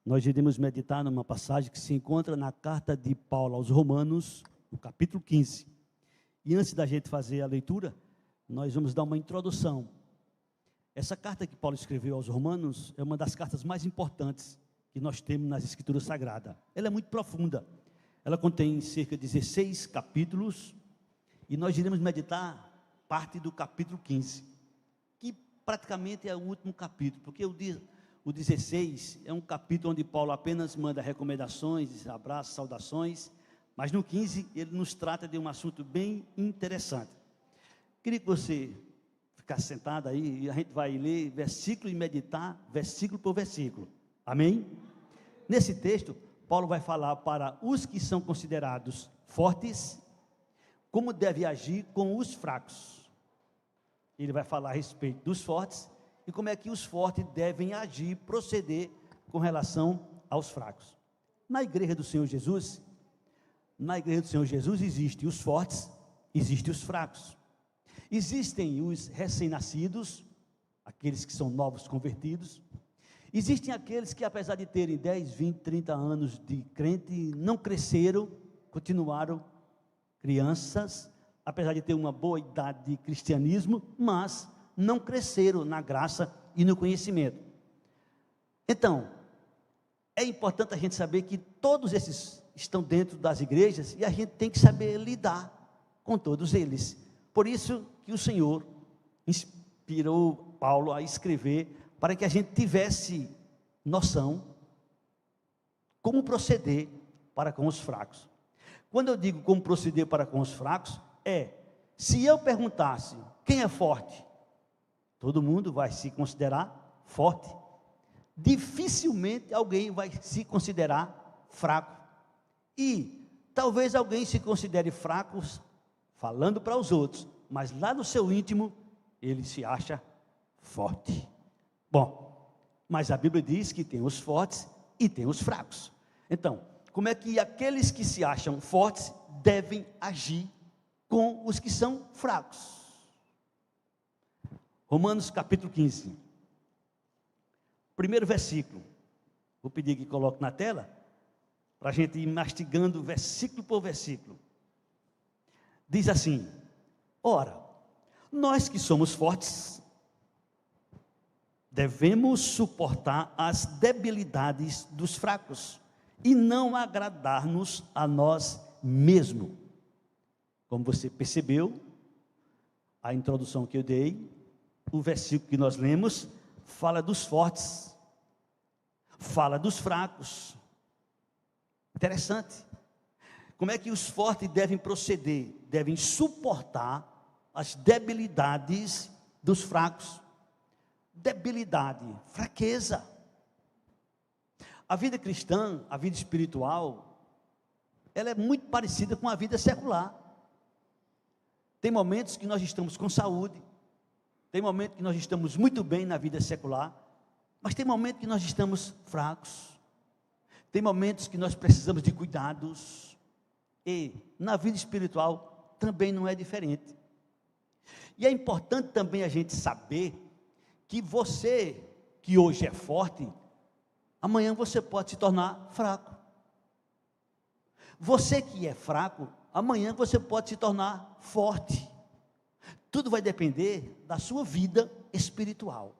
Nós iremos meditar numa passagem que se encontra na carta de Paulo aos Romanos, no capítulo 15. E antes da gente fazer a leitura, nós vamos dar uma introdução. Essa carta que Paulo escreveu aos Romanos é uma das cartas mais importantes que nós temos nas Escrituras Sagradas. Ela é muito profunda. Ela contém cerca de 16 capítulos e nós iremos meditar parte do capítulo 15, que praticamente é o último capítulo, porque o 16 é um capítulo onde Paulo apenas manda recomendações, abraços, saudações, mas no 15 ele nos trata de um assunto bem interessante. Queria que você ficasse sentado aí e a gente vai ler versículo e meditar, versículo por versículo. Amém? Nesse texto, Paulo vai falar para os que são considerados fortes, como deve agir com os fracos. Ele vai falar a respeito dos fortes e como é que os fortes devem agir, proceder com relação aos fracos. Na igreja do Senhor Jesus, existem os fortes, existem os fracos. Existem os recém-nascidos, aqueles que são novos convertidos. Existem aqueles que, apesar de terem 10, 20, 30 anos de crente, não cresceram, continuaram crianças, apesar de ter uma boa idade de cristianismo, mas não cresceram na graça e no conhecimento. Então, é importante a gente saber que todos esses estão dentro das igrejas e a gente tem que saber lidar com todos eles. Por isso que o Senhor inspirou Paulo a escrever, para que a gente tivesse noção como proceder para com os fracos. Quando eu digo como proceder para com os fracos, se eu perguntasse quem é forte, todo mundo vai se considerar forte. Dificilmente alguém vai se considerar fraco. E talvez alguém se considere fraco falando para os outros, mas lá no seu íntimo ele se acha forte. Bom, mas a Bíblia diz que tem os fortes e tem os fracos. Então, como é que aqueles que se acham fortes devem agir com os que são fracos? Romanos capítulo 15. Primeiro versículo. Vou pedir que coloque na tela, para a gente ir mastigando versículo por versículo. Diz assim: ora, nós que somos fortes, devemos suportar as debilidades dos fracos e não agradar-nos a nós mesmos. Como você percebeu, a introdução que eu dei, o versículo que nós lemos, fala dos fortes, fala dos fracos. Interessante. Como é que os fortes devem proceder? Devem suportar as debilidades dos fracos. Debilidade, fraqueza. A vida cristã, a vida espiritual, ela é muito parecida com a vida secular. Tem momentos que nós estamos com saúde, tem momentos que nós estamos muito bem na vida secular, mas tem momentos que nós estamos fracos, tem momentos que nós precisamos de cuidados, e na vida espiritual também não é diferente. E é importante também a gente saber que você, que hoje é forte, amanhã você pode se tornar fraco. Você que é fraco, amanhã você pode se tornar forte. Tudo vai depender da sua vida espiritual.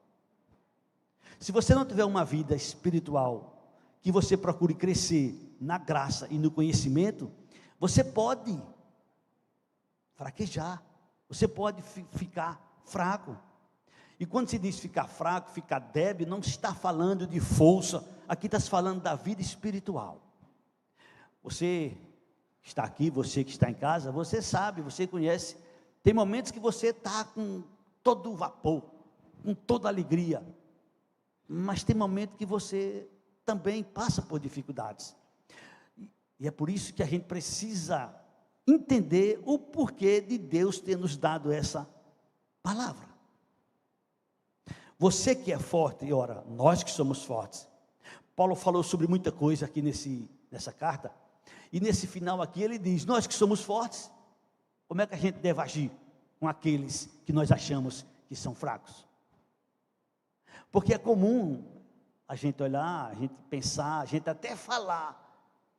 Se você não tiver uma vida espiritual, que você procure crescer na graça e no conhecimento, você pode fraquejar, você pode ficar fraco. E quando se diz ficar fraco, ficar débil, não está falando de força, aqui está se falando da vida espiritual. Você está aqui, você que está em casa, você sabe, você conhece, tem momentos que você está com todo o vapor, com toda a alegria, mas tem momentos que você também passa por dificuldades. E é por isso que a gente precisa entender o porquê de Deus ter nos dado essa palavra. Você que é forte, e ora, nós que somos fortes. Paulo falou sobre muita coisa aqui nessa carta, e nesse final aqui ele diz, nós que somos fortes, como é que a gente deve agir com aqueles que nós achamos que são fracos? Porque é comum a gente olhar, a gente pensar, a gente até falar,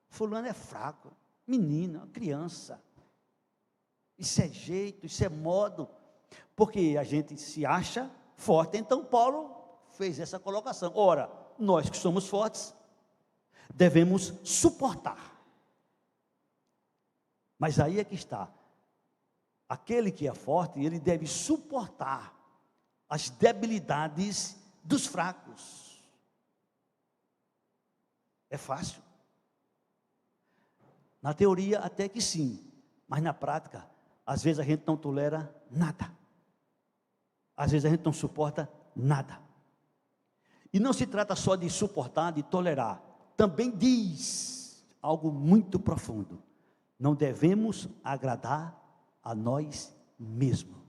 fulano é fraco, menina, criança, isso é jeito, isso é modo, porque a gente se acha forte. Então Paulo fez essa colocação. Ora, nós que somos fortes, devemos suportar. Mas aí é que está, aquele que é forte, ele deve suportar as debilidades dos fracos. É fácil? Na teoria até que sim, mas na prática, às vezes a gente não tolera nada. Às vezes a gente não suporta nada. E não se trata só de suportar, de tolerar. Também diz algo muito profundo. Não devemos agradar a nós mesmos.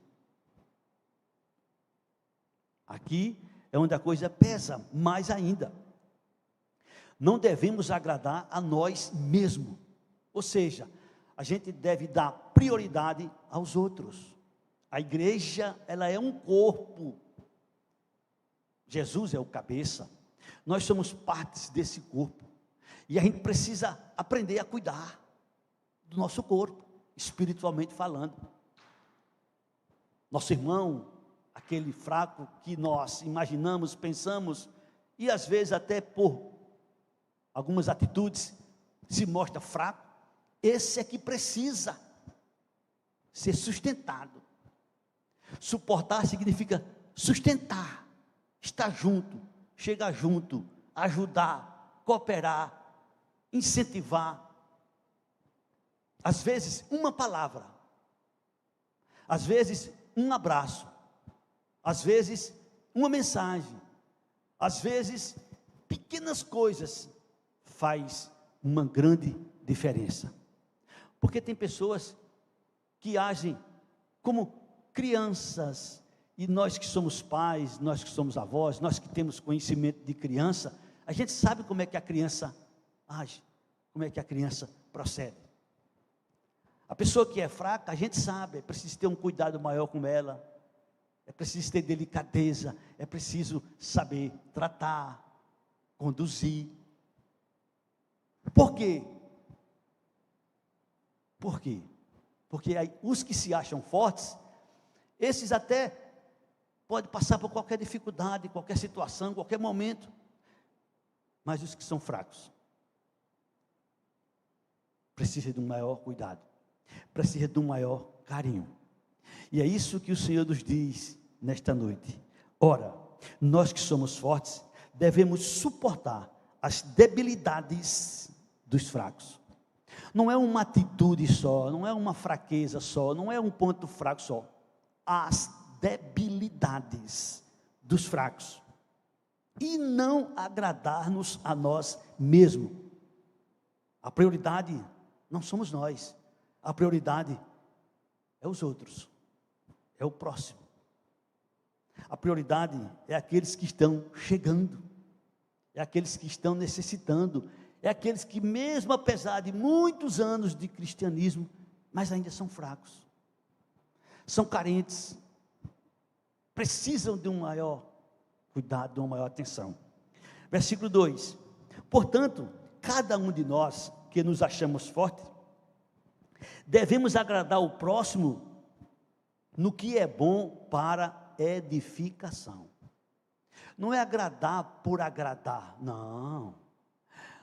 Aqui é onde a coisa pesa mais ainda. Não devemos agradar a nós mesmos. Ou seja, a gente deve dar prioridade aos outros. A igreja, ela é um corpo. Jesus é o cabeça. Nós somos partes desse corpo. E a gente precisa aprender a cuidar do nosso corpo, espiritualmente falando. Nosso irmão, aquele fraco que nós imaginamos, pensamos, e às vezes até por algumas atitudes se mostra fraco, esse é que precisa ser sustentado. Suportar significa sustentar, estar junto, chegar junto, ajudar, cooperar, incentivar. Às vezes uma palavra, às vezes um abraço, às vezes uma mensagem, às vezes pequenas coisas faz uma grande diferença. Porque tem pessoas que agem como crianças, e nós que somos pais, nós que somos avós, nós que temos conhecimento de criança, a gente sabe como é que a criança age, como é que a criança procede. A pessoa que é fraca, a gente sabe, é preciso ter um cuidado maior com ela, é preciso ter delicadeza, é preciso saber tratar, conduzir. Por quê? Por quê? Porque aí, os que se acham fortes, esses até podem passar por qualquer dificuldade, qualquer situação, qualquer momento, mas os que são fracos precisam de um maior cuidado, precisam de um maior carinho. E é isso que o Senhor nos diz nesta noite. Ora, nós que somos fortes, devemos suportar as debilidades dos fracos. Não é uma atitude só, não é uma fraqueza só, não é um ponto fraco só. As debilidades dos fracos. E não agradar-nos a nós mesmos. A prioridade não somos nós. A prioridade é os outros. É o próximo. A prioridade é aqueles que estão chegando. É aqueles que estão necessitando. É aqueles que, mesmo apesar de muitos anos de cristianismo, mas ainda são fracos, são carentes, precisam de um maior cuidado, de uma maior atenção. Versículo 2: portanto, cada um de nós que nos achamos fortes, devemos agradar o próximo no que é bom para edificação. Não é agradar por agradar, não.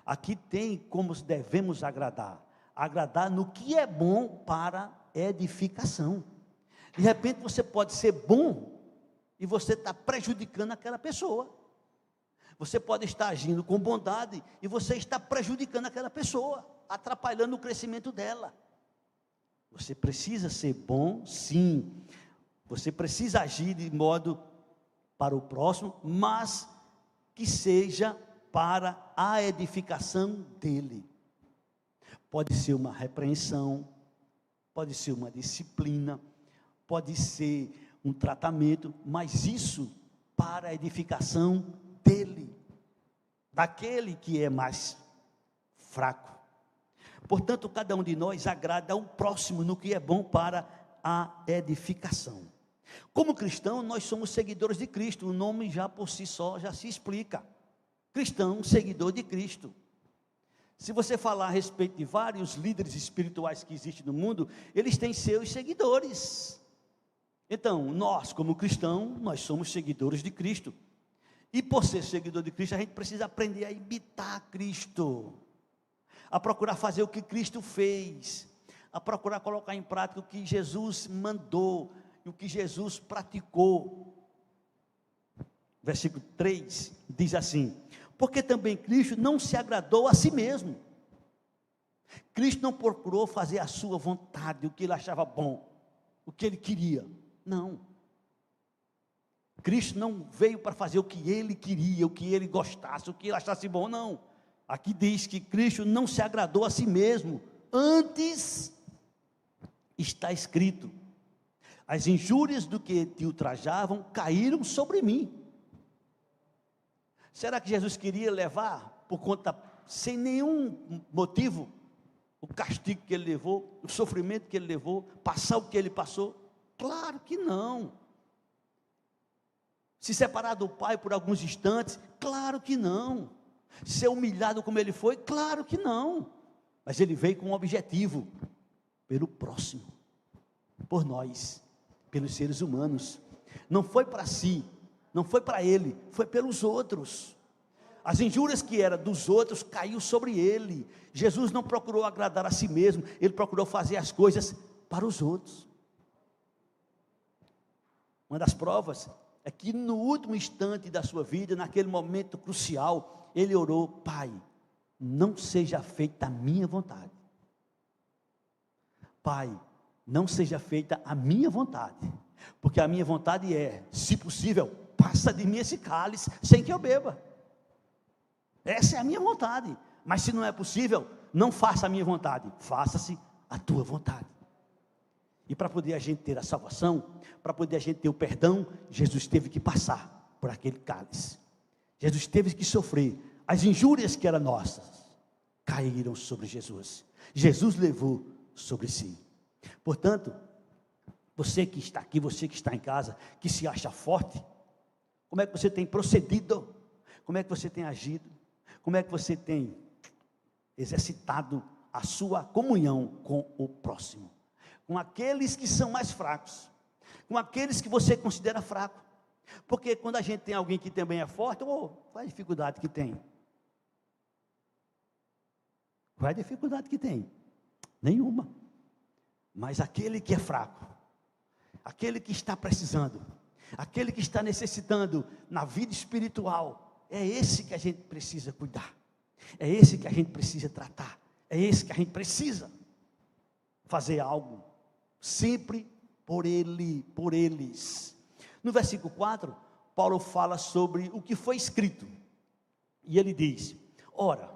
Aqui tem como devemos agradar. Agradar no que é bom para edificação. De repente você pode ser bom e você está prejudicando aquela pessoa. Você pode estar agindo com bondade e você está prejudicando aquela pessoa, atrapalhando o crescimento dela. Você precisa ser bom, sim. Você precisa agir de modo para o próximo, mas que seja para a edificação dele. Pode ser uma repreensão, pode ser uma disciplina, pode ser um tratamento, mas isso para a edificação dele, daquele que é mais fraco. Portanto, cada um de nós agrada ao próximo no que é bom para a edificação. Como cristão, nós somos seguidores de Cristo, o nome já por si só já se explica. cristão, seguidor de Cristo. Se você falar a respeito de vários líderes espirituais que existem no mundo, eles têm seus seguidores. Então, nós como cristãos, nós somos seguidores de Cristo. E por ser seguidor de Cristo, a gente precisa aprender a imitar Cristo, a procurar fazer o que Cristo fez, a procurar colocar em prática o que Jesus mandou, e o que Jesus praticou. Versículo 3 diz assim: porque também Cristo não se agradou a si mesmo. Cristo não procurou fazer a sua vontade, o que ele achava bom, o que ele queria. Não. Cristo não veio para fazer o que ele queria, o que ele gostasse, o que ele achasse bom, não. Aqui diz que Cristo não se agradou a si mesmo. Antes está escrito: as injúrias do que te ultrajavam caíram sobre mim. Será que Jesus queria levar, por conta, sem nenhum motivo, o castigo que ele levou, o sofrimento que ele levou, passar o que ele passou? Claro que não. Se separar do Pai por alguns instantes? Claro que não. Ser humilhado como ele foi? Claro que não. Mas ele veio com um objetivo: pelo próximo, por nós, pelos seres humanos. Não foi para si, não foi para ele, foi pelos outros. As injúrias que eram dos outros caiu sobre ele. Jesus não procurou agradar a si mesmo, ele procurou fazer as coisas para os outros. Uma das provas é que no último instante da sua vida, naquele momento crucial, ele orou: Pai, não seja feita a minha vontade. Pai, não seja feita a minha vontade, porque a minha vontade é, se possível, passa de mim esse cálice, sem que eu beba. Essa é a minha vontade, mas se não é possível, não faça a minha vontade, faça-se a tua vontade. E para poder a gente ter a salvação, para poder a gente ter o perdão, Jesus teve que passar por aquele cálice. Jesus teve que sofrer. As injúrias que eram nossas caíram sobre Jesus. Jesus levou sobre si. Portanto, você que está aqui, você que está em casa, que se acha forte, como é que você tem procedido? Como é que você tem agido? Como é que você tem exercitado a sua comunhão com o próximo? Com aqueles que são mais fracos, com aqueles que você considera fraco. Porque quando a gente tem alguém que também é forte, qual é a dificuldade que tem? Qual é a dificuldade que tem? Nenhuma. Mas aquele que é fraco, aquele que está precisando, aquele que está necessitando na vida espiritual, é esse que a gente precisa cuidar, é esse que a gente precisa tratar, é esse que a gente precisa fazer algo, sempre por ele, por eles. No versículo 4, Paulo fala sobre o que foi escrito, e ele diz: ora,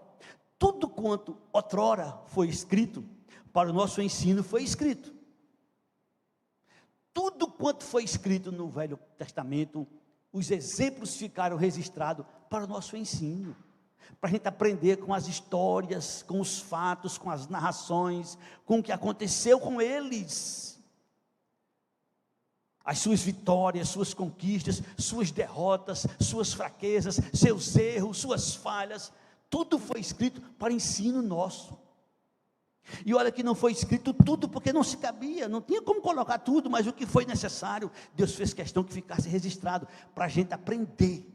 tudo quanto outrora foi escrito, para o nosso ensino foi escrito. Tudo quanto foi escrito no Velho Testamento, os exemplos ficaram registrados para o nosso ensino, para a gente aprender com as histórias, com os fatos, com as narrações, com o que aconteceu com eles, as suas vitórias, suas conquistas, suas derrotas, suas fraquezas, seus erros, suas falhas. Tudo foi escrito para ensino nosso. E olha que não foi escrito tudo porque não se cabia, não tinha como colocar tudo, mas o que foi necessário, Deus fez questão que ficasse registrado, para a gente aprender